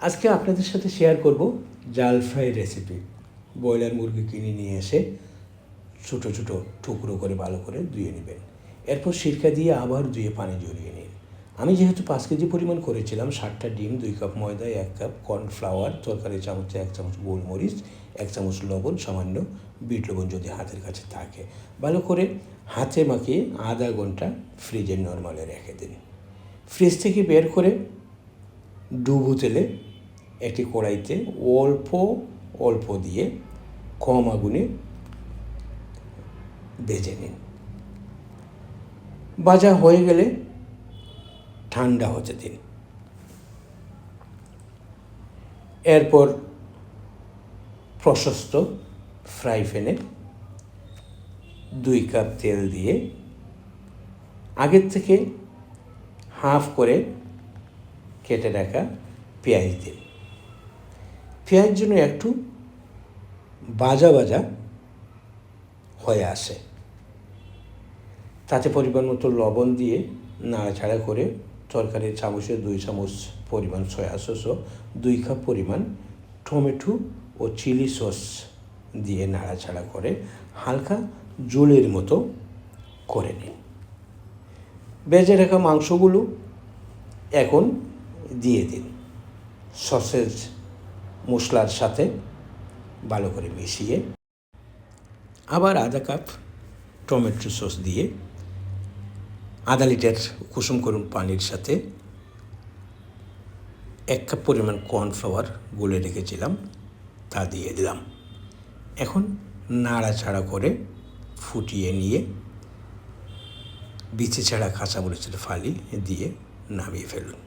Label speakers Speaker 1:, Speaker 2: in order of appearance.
Speaker 1: আজকে আপনাদের সাথে শেয়ার করব জাল ফ্রাই রেসিপি। ব্রয়লার মুরগি কিনে নিয়ে এসে ছোটো ছোটো টুকরো করে ভালো করে ধুয়ে নেবেন। এরপর সিরকা দিয়ে আবার ধুয়ে পানি ঝরিয়ে নিন। আমি যেহেতু 5 কেজি পরিমাণ করেছিলাম, 7টা ডিম, 2 কাপ ময়দা, 1 কাপ কর্নফ্লাওয়ার, তরকারি চামচে 1 চামচ গোলমরিচ, 1 চামচ লবণ, সামান্য বিট লবণ যদি হাতের কাছে থাকে, ভালো করে হাতে মাখিয়ে আধা ঘন্টা ফ্রিজে নরমালে রেখে দিন। ফ্রিজ থেকে বের করে ডুবো তেলে একটি কড়াইতে অল্প অল্প দিয়ে কম আগুনে ভেজে নিন। ভাজা হয়ে গেলে ঠান্ডা হতে দিন। এরপর প্রশস্ত ফ্রাই প্যানে 2 কাপ তেল দিয়ে আগের থেকে হাফ করে কেটে রাখা পেঁয়াজ দিন। পেঁয়াজ জন্য একটু ভাজা ভাজা হয়ে আসে, তাতে পরিমাণ মতো লবণ দিয়ে নাড়াচাড়া করে তরকারির চামচে 2 চামচ পরিমাণ সয়া সস ও 2 কাপ পরিমাণ টমেটো ও চিলি সস দিয়ে নাড়াচাড়া করে হালকা ঝোলের মতো করে নিন। ভেজে রাখা মাংসগুলো এখন দিয়ে দিন। সসেজ মশলার সাথে ভালো করে মিশিয়ে আবার আধা কাপ টমেটো সস দিয়ে আধা লিটার কুসুম গরম পানির সাথে 1 কাপ পরিমাণ কর্নফ্লাওয়ার গুলে রেখেছিলাম তা দিয়ে দিলাম। এখন নাড়াচাড়া করে ফুটিয়ে নিয়ে বিচি ছাড়া কাঁচামরিচের ফালি দিয়ে নামিয়ে ফেলুন।